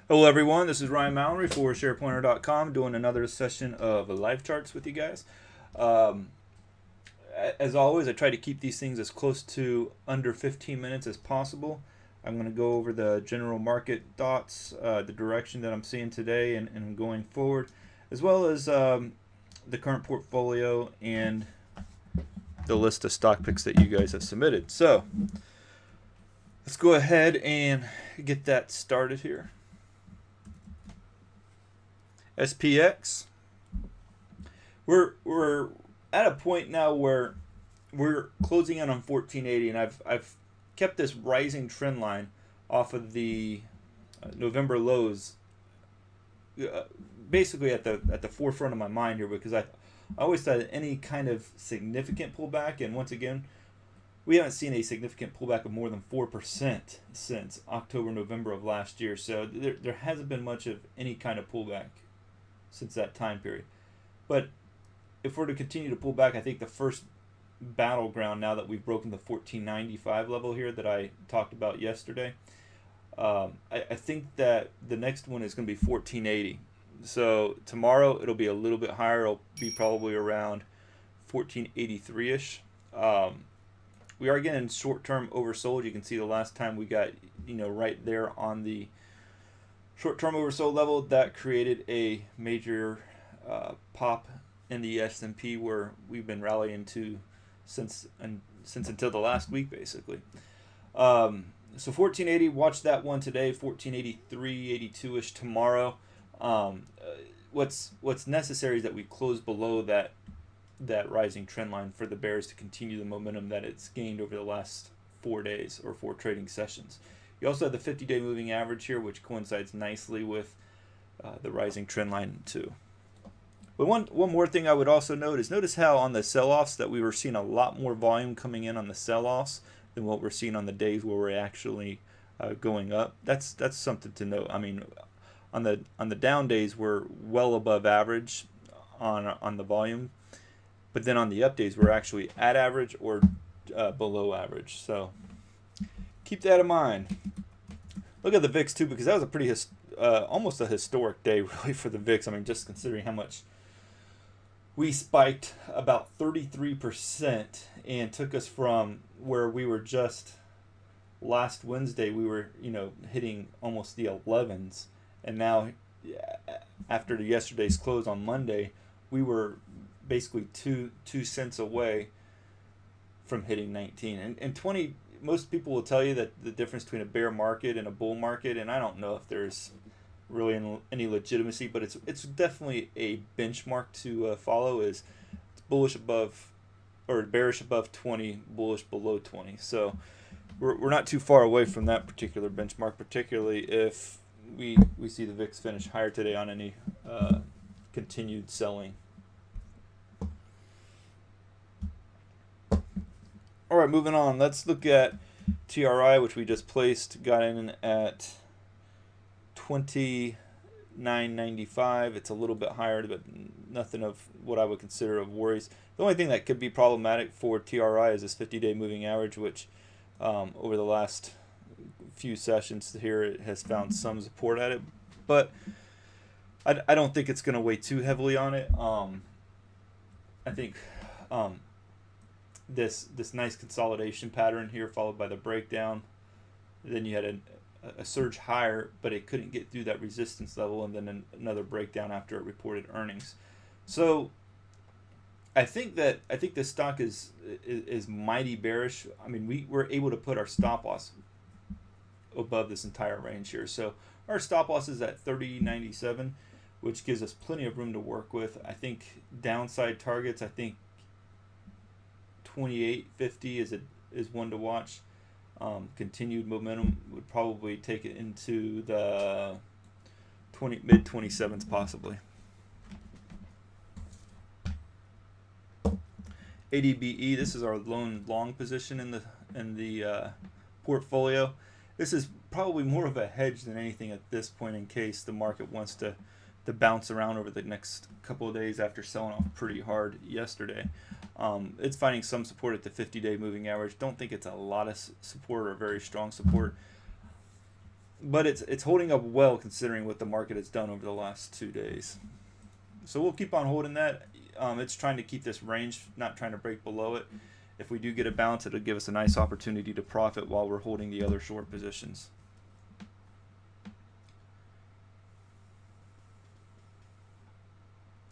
Hello everyone, this is Ryan Mallory for SharePlanner.com doing another session of live charts with you guys. Um, as always, I try to keep these things as close to under 15 minutes as possible. I'm going to go over the general market thoughts, the direction that I'm seeing today and going forward, as well as the current portfolio and the list of stock picks that you guys have submitted. So let's go ahead and get that started here. SPX. We're at a point now where we're closing in on 1480, and I've kept this rising trend line off of the November lows, basically at the forefront of my mind here, because I always thought any kind of significant pullback, and once again, we haven't seen a significant pullback of more than 4% since October, November of last year. So there hasn't been much of any kind of pullback since that time period. But if we're to continue to pull back, I think the first battleground, now that we've broken the 1495 level here that I talked about yesterday, I think that the next one is going to be 1480. So tomorrow it'll be a little bit higher. It'll be probably around 1483-ish. We are getting short-term oversold. You can see the last time we got, right there on the short-term oversold level, that created a major pop in the S&P, where we've been rallying to since until the last week, basically. So 1480, watch that one today. 1483, 82ish tomorrow. What's necessary is that we close below that rising trend line for the bears to continue the momentum that it's gained over the last 4 days or 4 trading sessions. You also have the 50-day moving average here, which coincides nicely with the rising trend line too. But one more thing I would also notice how on the sell-offs that we were seeing a lot more volume coming in on the sell-offs than what we're seeing on the days where we're actually going up. That's something to note. I mean, on the down days we're well above average on the volume, but then on the up days we're actually at average or below average. So keep that in mind. Look at the VIX too, because that was a pretty almost a historic day really for the VIX. I mean, just considering how much we spiked, about 33%, and took us from where we were just last Wednesday. We were hitting almost the 11s, and now after yesterday's close on Monday, we were basically two cents away from hitting 19 and 20. Most people will tell you that the difference between a bear market and a bull market, and I don't know if there's really any legitimacy, but it's definitely a benchmark to follow. Is it's bullish above, or bearish above 20, bullish below 20. So we're not too far away from that particular benchmark, particularly if we see the VIX finish higher today on any continued selling. All right, moving on. Let's look at TRI, which we just placed. Got in at 29.95. It's a little bit higher, but nothing of what I would consider of worries. The only thing that could be problematic for TRI is this 50-day moving average, which over the last few sessions here, it has found some support at it, but I don't think it's going to weigh too heavily on it. I think this nice consolidation pattern here, followed by the breakdown. Then you had a surge higher, but it couldn't get through that resistance level, and then another breakdown after it reported earnings. So I think this stock is mighty bearish. I mean, we were able to put our stop loss above this entire range here. So our stop loss is at 30.97, which gives us plenty of room to work with. I think downside targets, I think 28.50 is one to watch. Continued momentum would probably take it into the mid 27s possibly. ADBE, this is our lone long position in the portfolio. This is probably more of a hedge than anything at this point, in case the market wants to bounce around over the next couple of days after selling off pretty hard yesterday. It's finding some support at the 50-day moving average. Don't think it's a lot of support or very strong support. but it's holding up well considering what the market has done over the last 2 days. So we'll keep on holding that. It's trying to keep this range, not trying to break below it. If we do get a bounce, it'll give us a nice opportunity to profit while we're holding the other short positions.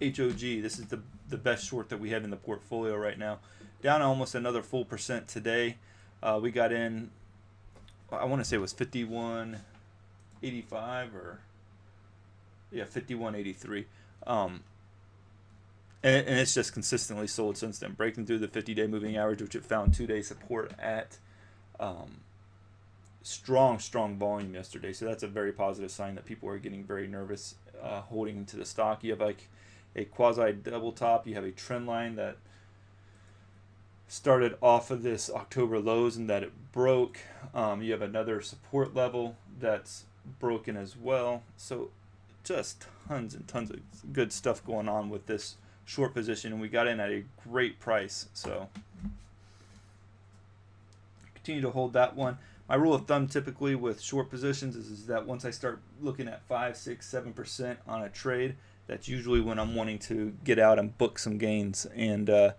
HOG, this is the best short that we have in the portfolio right now. Down almost another full percent today. We got in, I want to say it was 51.85 or, yeah, 51.83. And it's just consistently sold since then, breaking through the 50-day moving average, which it found 2-day support at. Strong volume yesterday, so that's a very positive sign that people are getting very nervous holding into the stock. You have like a quasi double top, you have a trend line that started off of this October lows and that it broke. You have another support level that's broken as well. So just tons and tons of good stuff going on with this short position, and we got in at a great price. So continue to hold that one. My rule of thumb typically with short positions is that once I start looking at 5, 6, 7% on a trade, that's usually when I'm wanting to get out and book some gains. And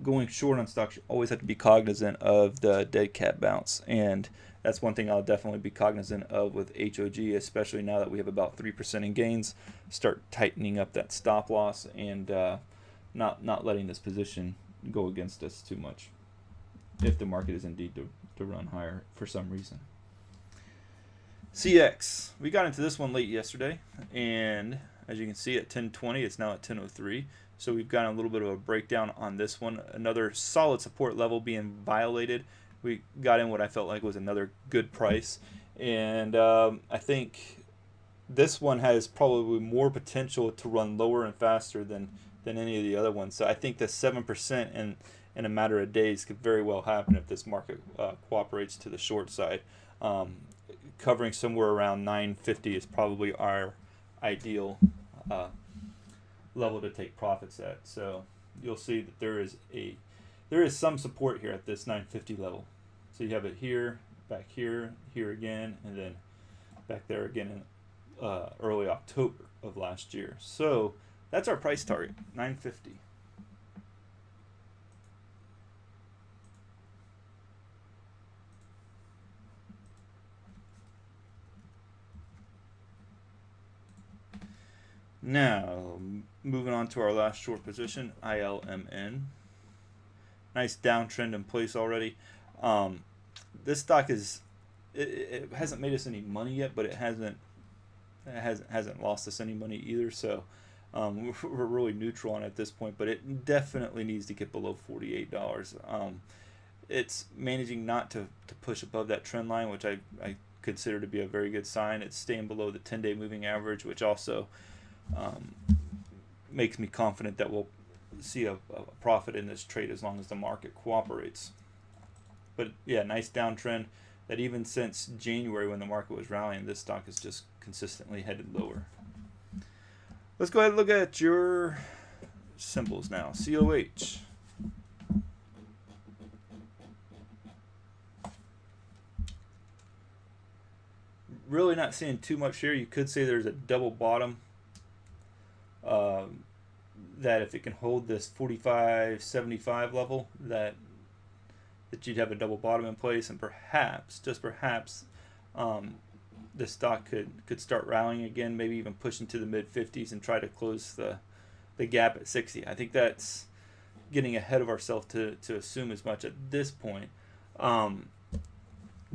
going short on stocks, you always have to be cognizant of the dead cat bounce, and that's one thing I'll definitely be cognizant of with HOG, especially now that we have about 3% in gains. Start tightening up that stop loss and not letting this position go against us too much if the market is indeed to run higher for some reason. CX, we got into this one late yesterday, and as you can see at 10:20, it's now at 10:03. So we've got a little bit of a breakdown on this one. Another solid support level being violated. We got in what I felt like was another good price, and I think this one has probably more potential to run lower and faster than any of the other ones. So I think the 7% in a matter of days could very well happen if this market cooperates to the short side. Covering somewhere around 950 is probably our ideal level to take profits at. So you'll see that there is some support here at this 950 level. So you have it here, back here, here again, and then back there again in early October of last year. So that's our price target, 950. Now, moving on to our last short position, ILMN. Nice downtrend in place already. This stock it hasn't made us any money yet, but it hasn't lost us any money either. So we're really neutral on it at this point, but it definitely needs to get below $48. It's managing not to push above that trend line, which I consider to be a very good sign. It's staying below the 10-day moving average, which also makes me confident that we'll see a profit in this trade as long as the market cooperates. But yeah, nice downtrend that even since January when the market was rallying, this stock is just consistently headed lower. Let's go ahead and look at your symbols now. COH. Really not seeing too much here. You could say there's a double bottom. That if it can hold this 45.75 level, that you'd have a double bottom in place, and perhaps, just perhaps, the stock could start rallying again, maybe even push into the mid-50s and try to close the gap at 60. I think that's getting ahead of ourselves to assume as much at this point.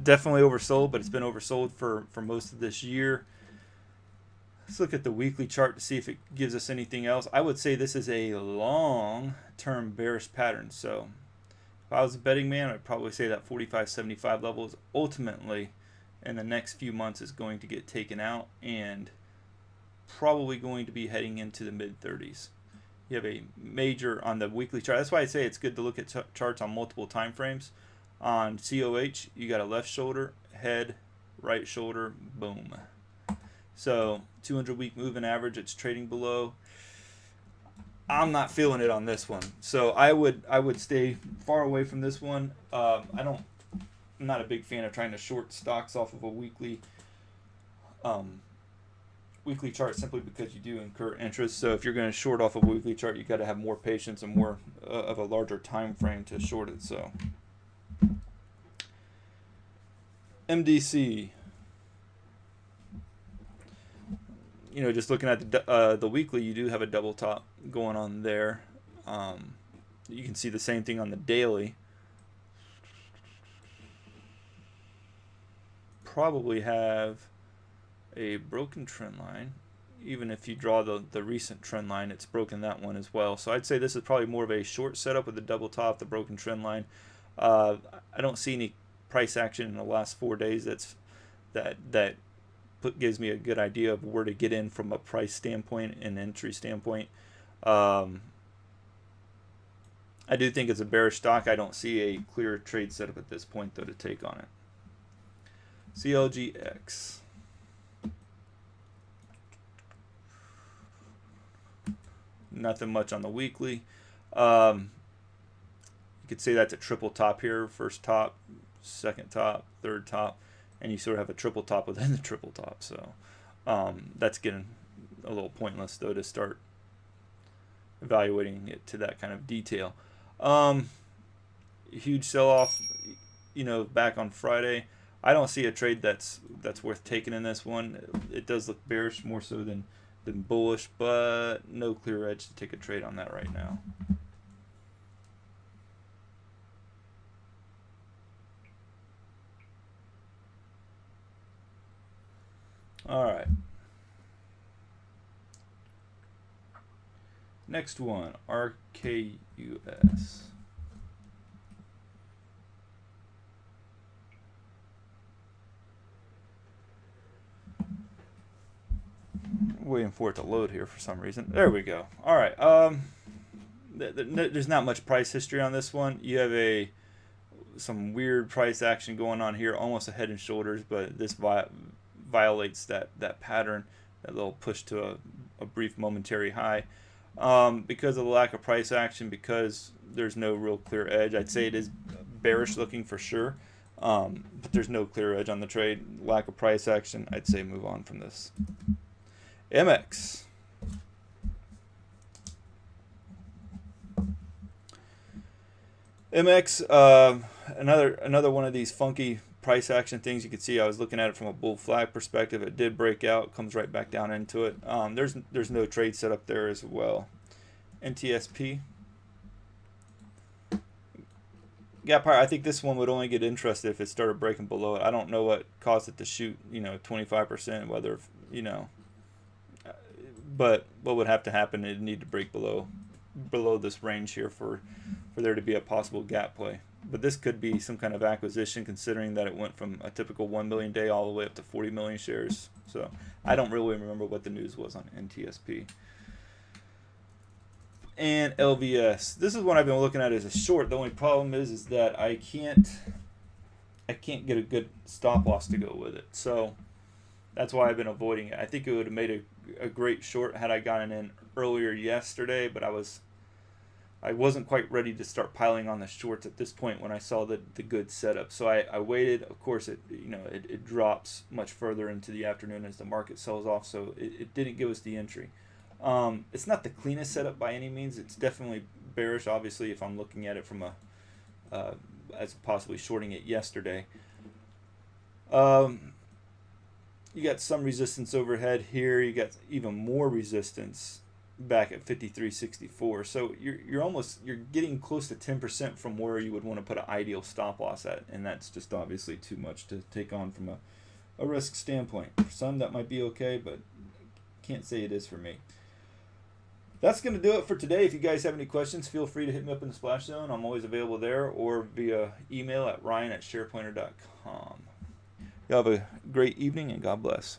Definitely oversold, but it's been oversold for most of this year. Let's look at the weekly chart to see if it gives us anything else. I would say this is a long-term bearish pattern. So if I was a betting man, I'd probably say that 45.75 level is ultimately in the next few months is going to get taken out and probably going to be heading into the mid-30s. You have a major on the weekly chart. That's why I say it's good to look at charts on multiple time frames. On COH, you got a left shoulder, head, right shoulder, boom. So 200-week moving average, it's trading below. I'm not feeling it on this one, so I would stay far away from this one. I don't I'm not a big fan of trying to short stocks off of a weekly chart, simply because you do incur interest. So if you're going to short off of a weekly chart, you got to have more patience and more of a larger time frame to short it. So MDC, just looking at the weekly, you do have a double top going on there. You can see the same thing on the daily. Probably have a broken trend line. Even if you draw the recent trend line, it's broken that one as well. So I'd say this is probably more of a short setup with the double top, the broken trend line. I don't see any price action in the last 4 days that gives me a good idea of where to get in from a price standpoint and entry standpoint. I do think it's a bearish stock. I don't see a clear trade setup at this point, though, to take on it. CLGX. Nothing much on the weekly. You could say that's a triple top here. First top, second top, third top, and you sort of have a triple top within the triple top. So that's getting a little pointless, though, to start evaluating it to that kind of detail. Huge sell-off, back on Friday. I don't see a trade that's worth taking in this one. It does look bearish more so than bullish, but no clear edge to take a trade on that right now. All right. Next one, RKUS. Waiting for it to load here for some reason. There we go. All right. There's not much price history on this one. You have some weird price action going on here, almost a head and shoulders, but this violates that pattern, that little push to a brief momentary high. Because of the lack of price action, because there's no real clear edge, I'd say it is bearish looking for sure. But there's no clear edge on the trade. Lack of price action, I'd say move on from this. MX. Another one of these funky price action things. You can see I was looking at it from a bull flag perspective. It did break out, comes right back down into it. There's no trade set up there as well. NTSP. Gap higher. I think this one would only get interested if it started breaking below it. I don't know what caused it to shoot, 25%, whether, but what would have to happen, it'd need to break below this range here for there to be a possible gap play. But this could be some kind of acquisition, considering that it went from a typical 1 million day all the way up to 40 million shares. So I don't really remember what the news was on NTSP. And LVS. This is one I've been looking at as a short. The only problem is that I can't get a good stop loss to go with it. So that's why I've been avoiding it. I think it would have made a great short had I gotten in earlier yesterday, but I wasn't quite ready to start piling on the shorts at this point when I saw the good setup. So I waited. Of course, it drops much further into the afternoon as the market sells off, so it didn't give us the entry. It's not the cleanest setup by any means. It's definitely bearish, obviously, if I'm looking at it from as possibly shorting it yesterday. You got some resistance overhead here. You got even more resistance back at 53.64. So you're getting close to 10% from where you would want to put an ideal stop loss at, and that's just obviously too much to take on from a risk standpoint. For some that might be okay, but can't say it is for me. That's going to do it for today. If you guys have any questions, feel free to hit me up in the Splash Zone. I'm always available there, or via email at ryan@shareplanner.com. Y'all have a great evening, and God bless.